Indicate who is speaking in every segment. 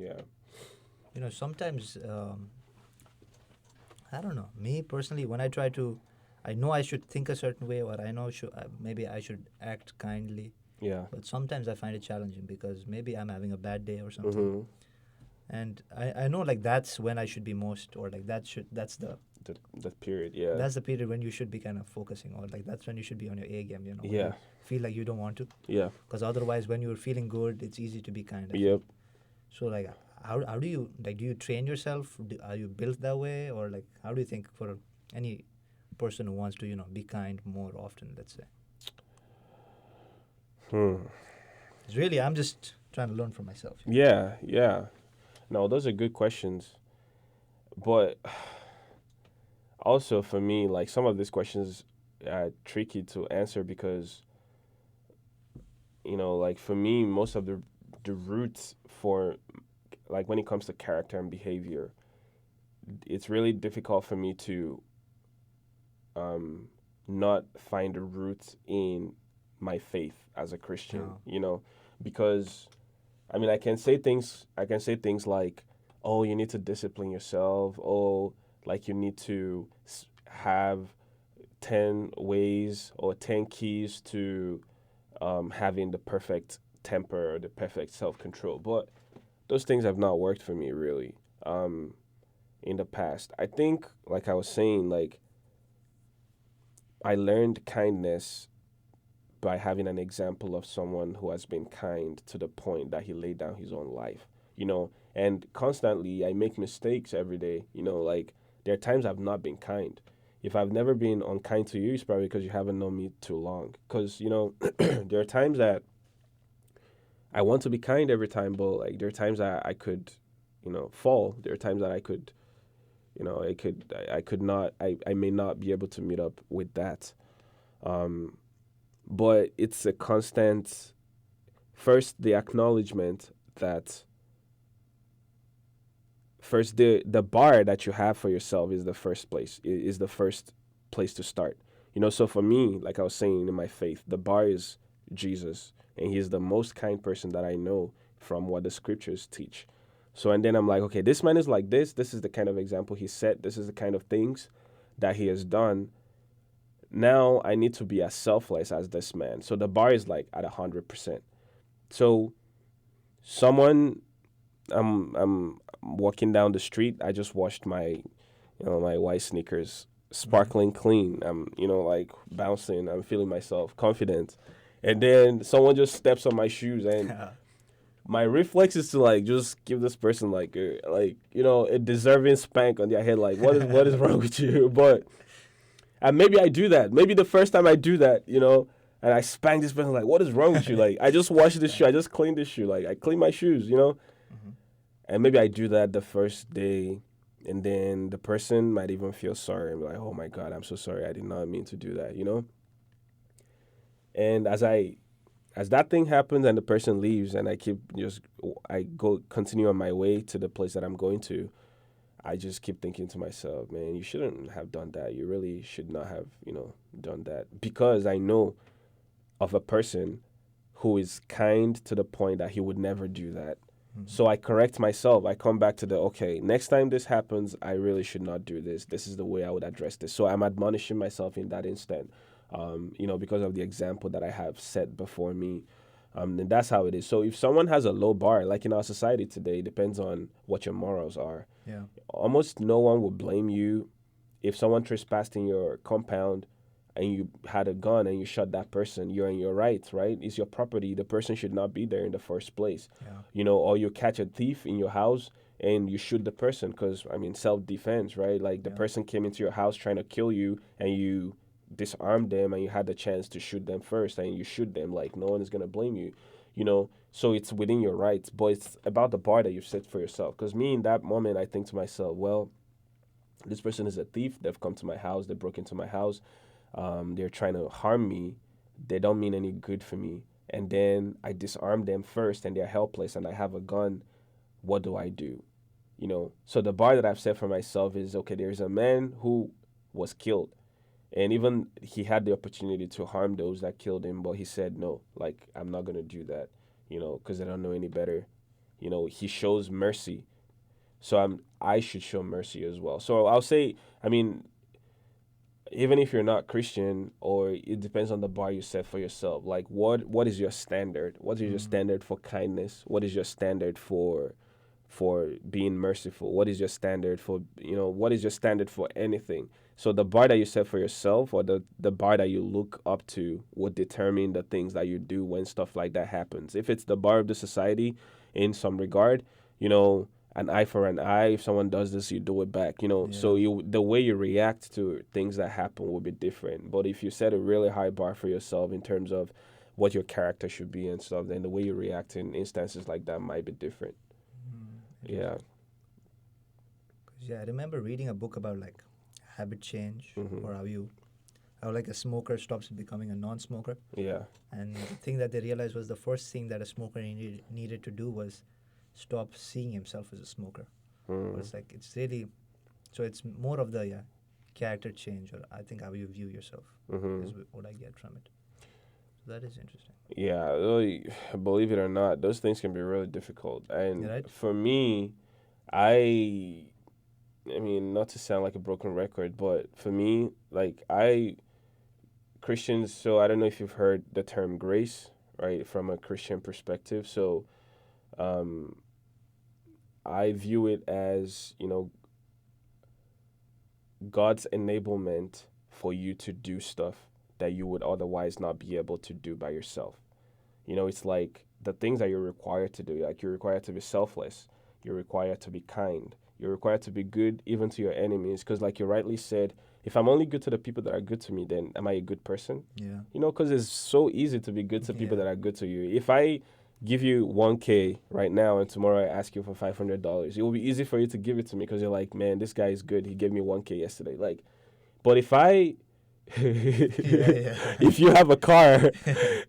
Speaker 1: Yeah.
Speaker 2: Sometimes I don't know. Me personally, when I try to, I know I should think a certain way, or I know maybe I should act kindly.
Speaker 1: Yeah.
Speaker 2: But sometimes I find it challenging because maybe I'm having a bad day or something,
Speaker 1: Mm-hmm.
Speaker 2: and I know like that's when I should be most, or like
Speaker 1: That period. Yeah.
Speaker 2: that's the period when you should be kind of focusing, or like that's when you should be on your A game. When
Speaker 1: Yeah.
Speaker 2: you feel like you don't want to,
Speaker 1: Yeah.
Speaker 2: because otherwise, when you're feeling good, it's easy to be kind. I feel.
Speaker 1: Yep.
Speaker 2: So like, how do you like? Do you train yourself? Are you built that way, or like how do you think for any person who wants to be kind more often? Let's say.
Speaker 1: Hmm.
Speaker 2: It's really I'm just trying to learn from myself.
Speaker 1: Yeah. Yeah. No, those are good questions. But also for me, like some of these questions are tricky to answer because like for me, most of the roots for like when it comes to character and behavior, it's really difficult for me to um, not find the roots in my faith as a Christian.
Speaker 2: No.
Speaker 1: Because I mean, I can say things like, "Oh, you need to discipline yourself." Oh, like you need to have 10 ways or 10 keys to having the perfect temper or the perfect self control. But those things have not worked for me really in the past. I think, like I was saying, like I learned kindness by having an example of someone who has been kind to the point that he laid down his own life. And constantly I make mistakes every day. Like there are times I've not been kind. If I've never been unkind to you, it's probably because you haven't known me too long. Because there are times that I want to be kind every time, but like there are times that I could, fall. There are times that I could, I could not, I may not be able to meet up with that. Um, but it's a constant, first, the acknowledgement that first the bar that you have for yourself is the first place, is the first place to start. So for me, like I was saying in my faith, the bar is Jesus, and he's the most kind person that I know from what the scriptures teach. So and then I'm like, okay, this man is like this is the kind of example he set, this is the kind of things that he has done. Now I need to be as selfless as this man. So the bar is like at 100%. So someone, I'm walking down the street. I just washed my white sneakers,
Speaker 2: Mm-hmm.
Speaker 1: sparkling clean. I'm like bouncing. I'm feeling myself, confident, and then someone just steps on my shoes, and my reflex is to like just give this person like a deserving spank on their head. Like what is wrong with you? But and maybe I do that. Maybe the first time I do that, and I spank this person like, what is wrong with you? Like I just washed this shoe. I just cleaned this shoe. Like I clean my shoes.
Speaker 2: Mm-hmm.
Speaker 1: And maybe I do that the first day, and then the person might even feel sorry and be like, "Oh my God, I'm so sorry. I did not mean to do that." And as that thing happens and the person leaves, and I go continue on my way to the place that I'm going to, I just keep thinking to myself, man, you shouldn't have done that. You really should not have, done that, because I know of a person who is kind to the point that he would never do that.
Speaker 2: Mm-hmm.
Speaker 1: So I correct myself. I come back to the okay, next time this happens, I really should not do this. This is the way I would address this. So I'm admonishing myself in that instant, because of the example that I have set before me. And that's how it is. So if someone has a low bar, like in our society today, it depends on what your morals are.
Speaker 2: Yeah.
Speaker 1: Almost no one will blame you if someone trespassed in your compound and you had a gun and you shot that person. You're in your rights, right? It's your property. The person should not be there in the first place.
Speaker 2: Yeah.
Speaker 1: Or you catch a thief in your house and you shoot the person because, I mean, self defense, right? Like the
Speaker 2: Yeah.
Speaker 1: person came into your house trying to kill you and you disarmed them and you had the chance to shoot them first and you shoot them. Like no one is going to blame you. So it's within your rights, but it's about the bar that you set for yourself. Because me, in that moment, I think to myself, well, this person is a thief. They've come to my house. They broke into my house. They're trying to harm me. They don't mean any good for me. And then I disarm them first, and they're helpless, and I have a gun. What do I do? So the bar that I've set for myself is okay. There's a man who was killed, and even he had the opportunity to harm those that killed him, but he said no. Like I'm not gonna do that. Because I don't know any better. He shows mercy, so I should show mercy as well. So I'll say, I mean, even if you're not Christian, or it depends on the bar you set for yourself. Like, what is your standard? What is your
Speaker 2: Mm.
Speaker 1: standard for kindness? What is your standard for being merciful? What is your standard for, what is your standard for anything? So the bar that you set for yourself, or the bar that you look up to, would determine the things that you do when stuff like that happens. If it's the bar of the society in some regard, you know, an eye for an eye. If someone does this, you do it back. So
Speaker 2: Yeah.
Speaker 1: the way you react to things that happen will be different. But if you set a really high bar for yourself in terms of what your character should be and stuff, then the way you react in instances like that might be different. Yeah.
Speaker 2: Interesting. 'Cause, yeah, I remember reading a book about like habit change,
Speaker 1: Hmm.
Speaker 2: or how like a smoker stops becoming a non-smoker.
Speaker 1: Yeah.
Speaker 2: And the thing that they realized was the first thing that a smoker needed to do was stop seeing himself as a smoker. But
Speaker 1: Mm.
Speaker 2: it's like it's really, so it's more of the character change, or I think how you view yourself
Speaker 1: Hmm.
Speaker 2: is what I get from it. So that is interesting.
Speaker 1: Yeah. Really, believe it or not, those things can be really difficult.
Speaker 2: Yeah,
Speaker 1: And
Speaker 2: right?
Speaker 1: for me, I, I mean, not to sound like a broken record, but for me, like Christians, so I don't know if you've heard the term grace, right, from a Christian perspective. So um, I view it as, God's enablement for you to do stuff that you would otherwise not be able to do by yourself. It's like the things that you're required to do, like you're required to be selfless, you're required to be kind, you're required to be good even to your enemies. Because, like you rightly said, if I'm only good to the people that are good to me, then am I a good person?
Speaker 2: Yeah.
Speaker 1: Because it's so easy to be good to people
Speaker 2: Yeah.
Speaker 1: that are good to you. If I give you 1K right now and tomorrow I ask you for $500, it will be easy for you to give it to me because you're like, man, this guy is good. He gave me 1K yesterday. Like, but if I
Speaker 2: Yeah,
Speaker 1: if you have a car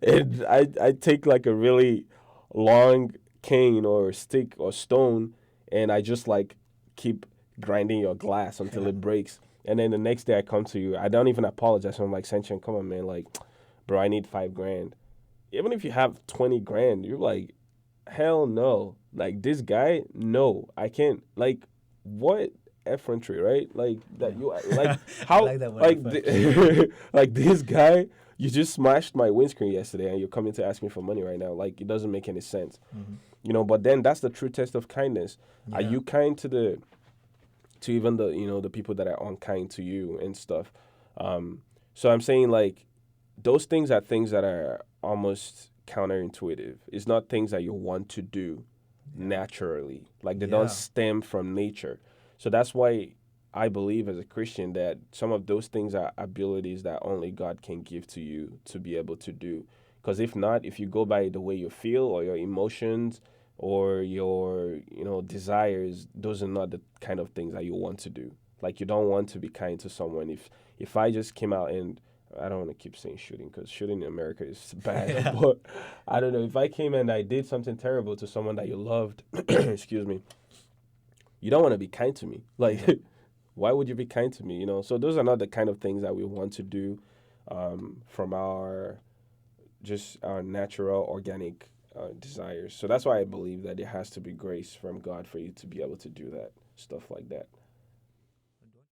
Speaker 1: and I take like a really long cane or stick or stone and I just like keep grinding your glass until
Speaker 2: yeah.
Speaker 1: it breaks. And then the next day I come to you, I don't even apologize. I'm like, Senshin, come on, man. Like, bro, I need 5 grand. Even if you have 20 grand, you're like, hell no. Like, this guy, no, I can't. Like, what effrontery, right? Like, that you, like,
Speaker 2: Yeah. I
Speaker 1: how,
Speaker 2: like that word
Speaker 1: like,
Speaker 2: infantry.
Speaker 1: like this guy, you just smashed my windscreen yesterday and you're coming to ask me for money right now. Like, it doesn't make any sense.
Speaker 2: Hmm.
Speaker 1: But then that's the true test of kindness. Are
Speaker 2: Yeah.
Speaker 1: you kind to even the people that are unkind to you and stuff? So I'm saying, like, those things are things that are almost counterintuitive. It's not things that you want to do
Speaker 2: Yeah.
Speaker 1: naturally. Like, they don't
Speaker 2: Yeah.
Speaker 1: stem from nature. So that's why I believe as a Christian that some of those things are abilities that only God can give to you to be able to do. Because if not, if you go by the way you feel or your emotions or your desires, those are not the kind of things that you want to do. Like, you don't want to be kind to someone. If I just came out and I don't want to keep saying shooting because shooting in America is bad,
Speaker 2: Yeah.
Speaker 1: but I don't know if I came and I did something terrible to someone that you loved, excuse me, you don't want to be kind to me.
Speaker 2: Yeah.
Speaker 1: Like, why would you be kind to me? So those are not the kind of things that we want to do from our just our natural organic desires. So that's why I believe that there has to be grace from God for you to be able to do that stuff like that.